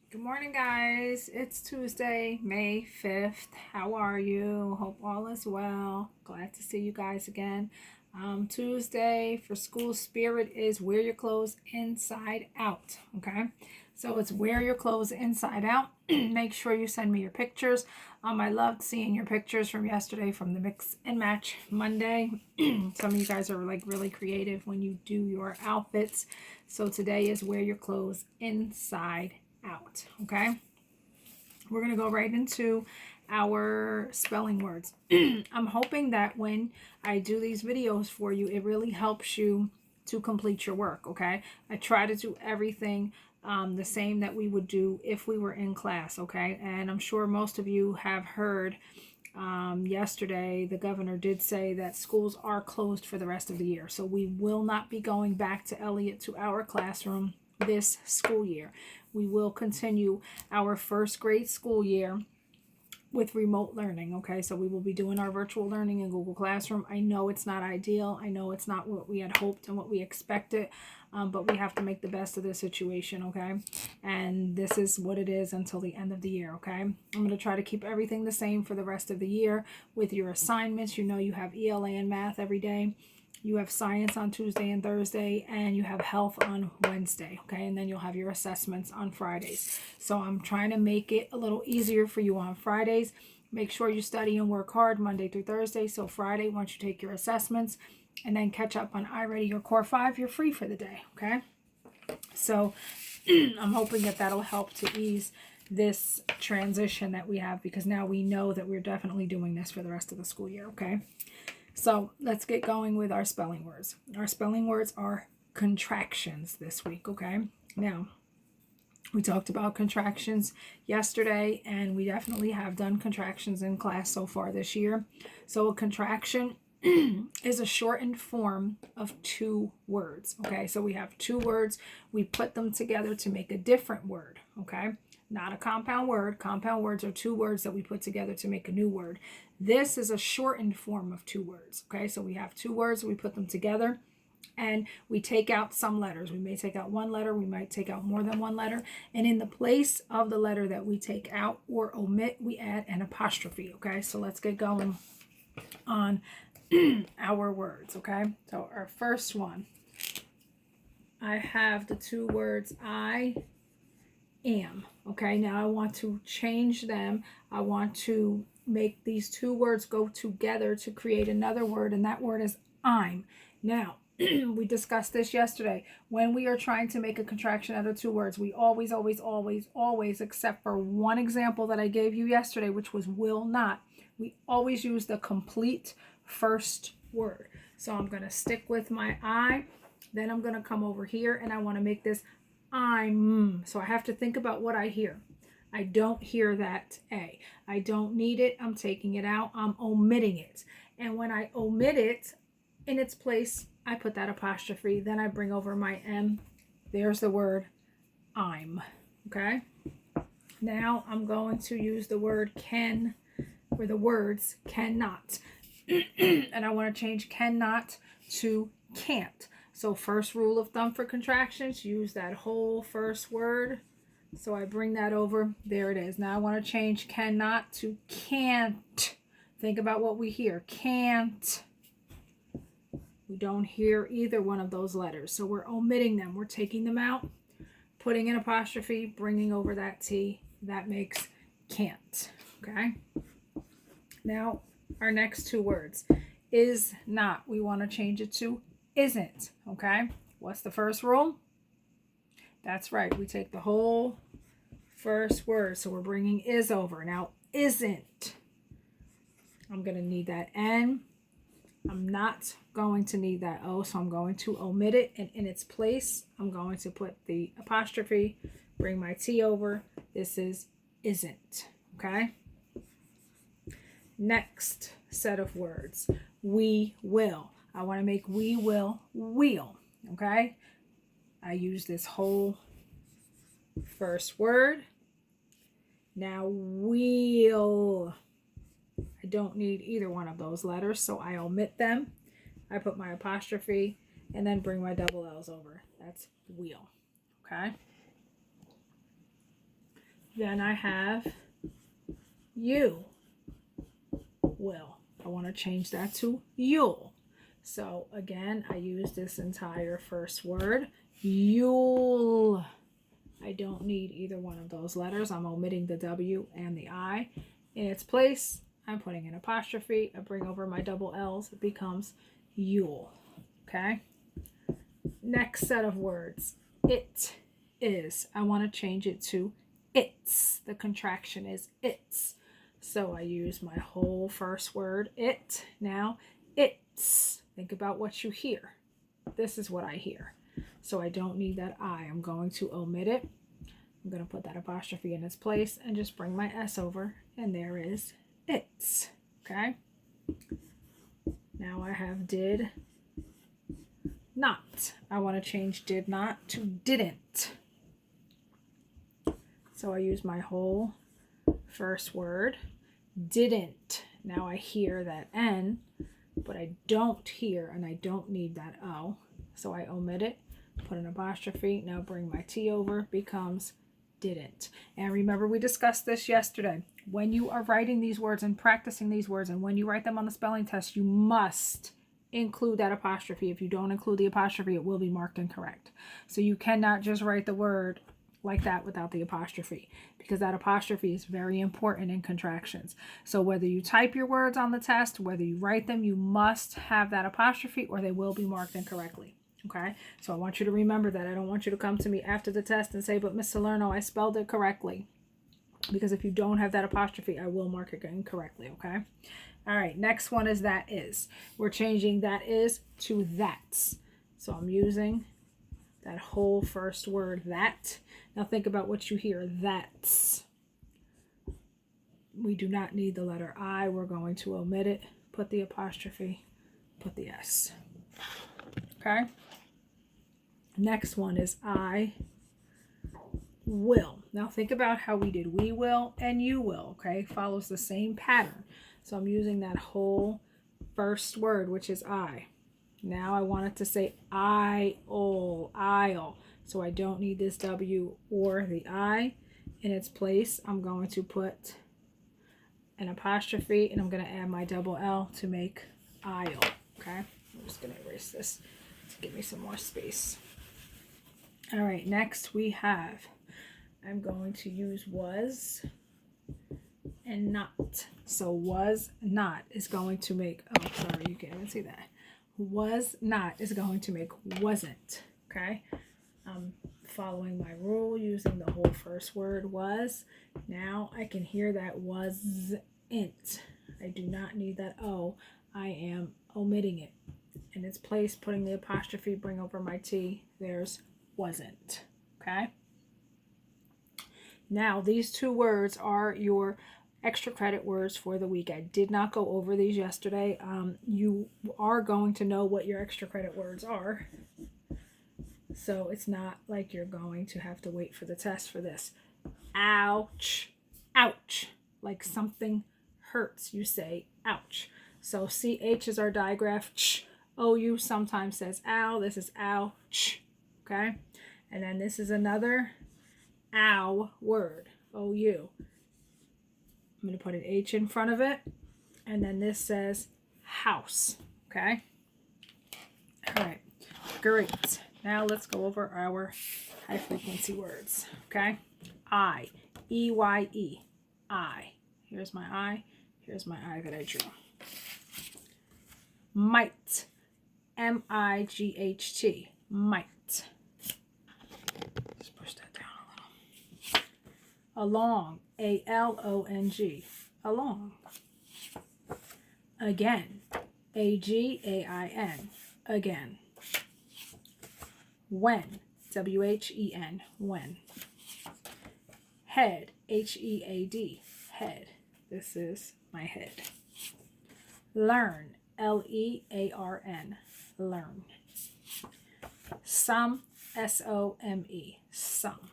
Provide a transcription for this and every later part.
Good morning, guys. It's Tuesday, May 5th. How are you? Hope all is well. Glad to see you guys again. Tuesday for school spirit is wear your clothes inside out. Okay, so it's wear your clothes inside out. Make sure you send me your pictures. I loved seeing your pictures from yesterday from the Mix and Match Monday. Some of you guys are like really creative when you do your outfits. So today is wear your clothes inside out. Okay, we're gonna go right into our spelling words. I'm hoping that when I do these videos for you, it really helps you to complete your work. Okay, I try to do everything the same that we would do if we were in class. Okay, and I'm sure most of you have heard yesterday the governor did say that schools are closed for the rest of the year, so we will not be going back to Elliott to our classroom this school year. We will continue our first grade school year with remote learning. Okay, so we will be doing our virtual learning in Google Classroom. I know it's not ideal. I know it's not what we had hoped and what we expected, but we have to make the best of the situation. Okay, and this is what it is until the end of the year. Okay, I'm going to try to keep everything the same for the rest of the year with your assignments. You know, you have ELA and math every day. You have science on Tuesday and Thursday, and you have health on Wednesday. Okay, and then you'll have your assessments on Fridays. So I'm trying to make it a little easier for you on Fridays. Make sure you study and work hard Monday through Thursday. So Friday, once you take your assessments and then catch up on iReady or Core 5, you're free for the day. Okay, so I'm hoping that that'll help to ease this transition that we have, because now we know that we're definitely doing this for the rest of the school year. Okay, so let's get going with our spelling words. Our spelling words are contractions this week. Okay, now we talked about contractions yesterday, and we definitely have done contractions in class so far this year. So a contraction is a shortened form of two words. Okay, so we have two words, we put them together to make a different word. Okay, not a compound word. Compound words are two words that we put together to make a new word. This is a shortened form of two words. Okay, so we have two words, we put them together, and we take out some letters. We may take out one letter, we might take out more than one letter, and in the place of the letter that we take out or omit, we add an apostrophe. Okay, so let's get going on our words. Okay, so our first one, I have the two words I am. Okay, now I want to change them. I want to make these two words go together to create another word, and that word is I'm. Now, we discussed this yesterday. When we are trying to make a contraction out of two words, we always, except for one example that I gave you yesterday, which was will not, we always use the complete first word. So I'm going to stick with my I, then I'm going to come over here and I want to make this I'm. So I have to think about what I hear. I don't hear that A. I don't need it. I'm taking it out. I'm omitting it. And when I omit it, in its place, I put that apostrophe. Then I bring over my M. There's the word I'm. Okay? Now I'm going to use the word can for the words cannot. And I want to change cannot to can't. So first rule of thumb for contractions, use that whole first word. So I bring that over. There it is. Now I want to change cannot to can't. Think about what we hear. Can't. We don't hear either one of those letters. So we're omitting them. We're taking them out, putting an apostrophe, bringing over that T. That makes can't. Okay? Now, our next two words. Is not. We want to change it to isn't. Okay? What's the first rule? That's right. We take the whole first word. So we're bringing is over. Now, isn't. I'm going to need that N. I'm not going to need that O, so I'm going to omit it, and in its place, I'm going to put the apostrophe, bring my T over. This is isn't. Okay? Next set of words. We will. I want to make we will. Okay? I use this whole first word. Now, will. I don't need either one of those letters, so I omit them. I put my apostrophe and then bring my double L's over. That's wheel. Okay? Then I have you will. I want to change that to you'll. So again, I use this entire first word, you'll. I don't need either one of those letters. I'm omitting the W and the I. In its place, I'm putting an apostrophe. I bring over my double L's. It becomes you'll. Okay? Next set of words. It is. I want to change it to it's. The contraction is it's. So I use my whole first word, it. Now, it's. Think about what you hear. This is what I hear. So I don't need that I. I'm going to omit it. I'm going to put that apostrophe in its place and just bring my S over. And there is it's. Okay? Now I have did not. I want to change did not to didn't. So I use my whole first word. Didn't. Now I hear that N, but I don't hear and I don't need that O. So I omit it, put an apostrophe, now bring my T over, becomes didn't. And remember, we discussed this yesterday. When you are writing these words and practicing these words, and when you write them on the spelling test, you must include that apostrophe. If you don't include the apostrophe, it will be marked incorrect. So you cannot just write the word like that without the apostrophe, because that apostrophe is very important in contractions. So whether you type your words on the test, whether you write them, you must have that apostrophe or they will be marked incorrectly. Okay, so I want you to remember that. I don't want you to come to me after the test and say, but Miss Salerno, I spelled it correctly. Because if you don't have that apostrophe, I will mark it incorrectly, okay? All right, next one is that is. We're changing that is to that's. So I'm using that whole first word, that. Now think about what you hear, that's. We do not need the letter I. We're going to omit it, put the apostrophe, put the S. Okay? Next one is I will. Now think about how we did we will and you will, okay? Follows the same pattern. So I'm using that whole first word, which is I. Now I want it to say I'll. So I don't need this W or the I. In its place, I'm going to put an apostrophe and I'm going to add my double L to make I'll, okay? I'm just going to erase this to give me some more space. All right, next we have, I'm going to use was and not. So was not is going to make, oh, sorry, you can't even see that. Was not is going to make wasn't, okay? I'm following my rule, using the whole first word was. Now I can hear that wasn't. I do not need that O. I am omitting it. In its place, putting the apostrophe, bring over my T. There's wasn't, okay? Now, these two words are your extra credit words for the week. I did not go over these yesterday. You are going to know what your extra credit words are. So it's not like you're going to have to wait for the test for this. Ouch, ouch. Like something hurts, you say ouch. So CH is our digraph. Ch. OU sometimes says ow. This is ouch. Okay? And then this is another ow word. OU. I'm going to put an H in front of it. And then this says house. Okay? All right. Great. Now let's go over our high frequency words. Okay? I. E-Y-E. I. Here's my I. Here's my I that I drew. Might. M-I-G-H-T. Might. Just push that down a little. Along. A-L-O-N-G. Along. Again. A-G-A-I-N. Again. When. W-H-E-N. When. Head. H-E-A-D. Head. This is my head. Learn. L-E-A-R-N. Learn. Some. S-O-M-E. Some.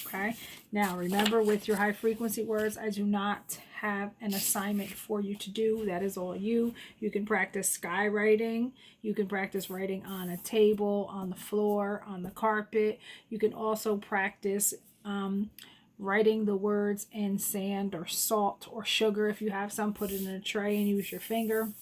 Okay? Now, remember, with your high frequency words, I do not have an assignment for you to do. That is all you. You can practice skywriting. You can practice writing on a table, on the floor, on the carpet. You can also practice writing the words in sand or salt or sugar. If you have some, put it in a tray and use your finger.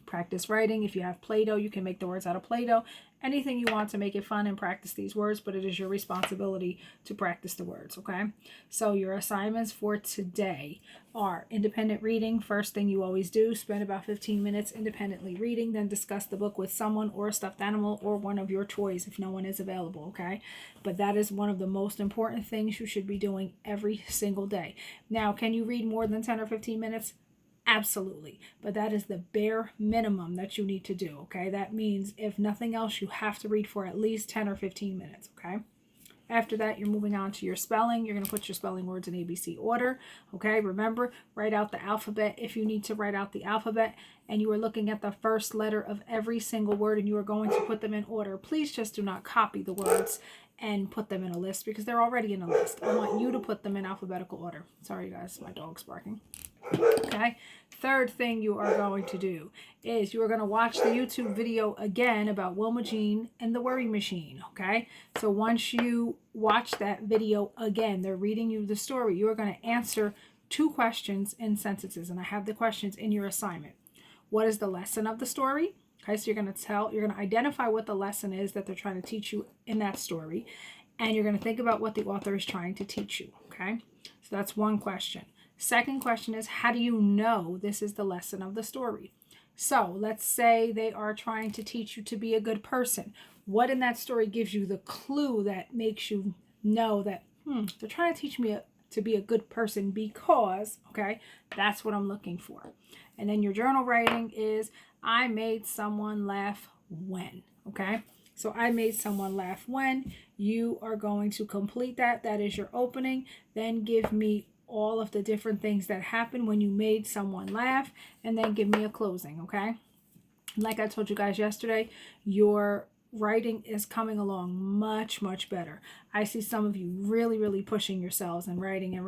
Practice writing. If you have Play-Doh, you can make the words out of Play-Doh. Anything you want to make it fun and practice these words, but it is your responsibility to practice the words, okay? So your assignments for today are independent reading. First thing you always do, spend about 15 minutes independently reading, then discuss the book with someone or a stuffed animal or one of your toys if no one is available, okay? But that is one of the most important things you should be doing every single day. Now, can you read more than 10 or 15 minutes? Absolutely. But that is the bare minimum that you need to do, okay? That means if nothing else, you have to read for at least 10 or 15 minutes, okay? After that, you're moving on to your spelling. You're going to put your spelling words in ABC order, okay? Remember, write out the alphabet if you need to write out the alphabet, and you are looking at the first letter of every single word, and you are going to put them in order. Please just do not copy the words and put them in a list because they're already in a list. I want you to put them in alphabetical order. Sorry, guys, my dog's barking. Okay, third thing you are going to do is you are going to watch the YouTube video again about Wilma Jean and the Worry Machine. Okay, so once you watch that video again, they're reading you the story, you are going to answer 2 questions in sentences, and I have the questions in your assignment. What is the lesson of the story? Okay, so you're going to identify what the lesson is that they're trying to teach you in that story, and you're going to think about what the author is trying to teach you. Okay, so that's one question. Second question is, how do you know this is the lesson of the story? So let's say they are trying to teach you to be a good person. What in that story gives you the clue that makes you know that, they're trying to teach me to be a good person because, okay, that's what I'm looking for. And then your journal writing is, I made someone laugh when, okay? So I made someone laugh when. You are going to complete that. That is your opening. Then give me all of the different things that happened when you made someone laugh, and then give me a closing, okay? Like I told you guys yesterday, your writing is coming along much, much better. I see some of you really pushing yourselves and writing,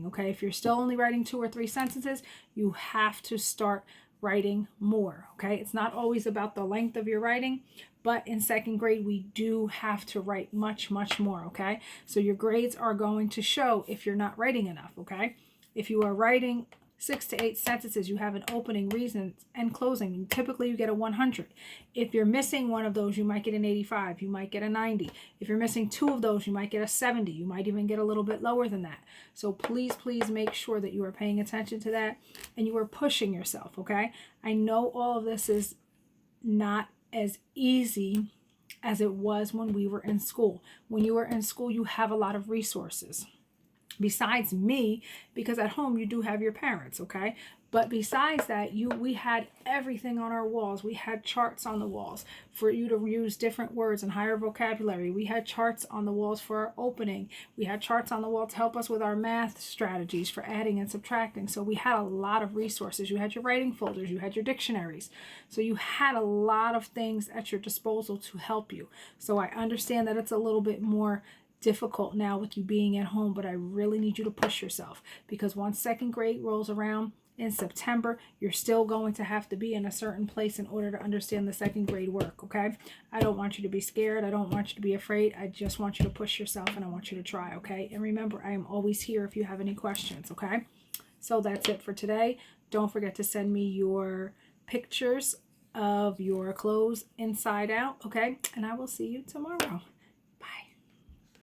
okay? If you're still only writing 2 or 3 sentences, you have to start writing more, okay? It's not always about the length of your writing, but in 2nd grade, we do have to write much more, okay? So your grades are going to show if you're not writing enough, okay? If you are writing 6 to 8 sentences, you have an opening, reason, and closing. Typically, you get a 100. If you're missing one of those, you might get an 85. You might get a 90. If you're missing 2 of those, you might get a 70. You might even get a little bit lower than that. So please make sure that you are paying attention to that and you are pushing yourself, okay? I know all of this is not as easy as it was when we were in school. When you were in school, you have a lot of resources. Besides me, because at home you do have your parents, okay? But besides that, we had everything on our walls. We had charts on the walls for you to use different words and higher vocabulary. We had charts on the walls for our opening. We had charts on the wall to help us with our math strategies for adding and subtracting. So we had a lot of resources. You had your writing folders. You had your dictionaries. So you had a lot of things at your disposal to help you. So I understand that it's a little bit more difficult now with you being at home, but I really need you to push yourself, because once 2nd grade rolls around in September, you're still going to have to be in a certain place in order to understand the 2nd grade work, okay? I don't want you to be scared. I don't want you to be afraid. I just want you to push yourself, and I want you to try, okay? And remember, I am always here if you have any questions, okay? So that's it for today. Don't forget to send me your pictures of your clothes inside out, okay? And I will see you tomorrow.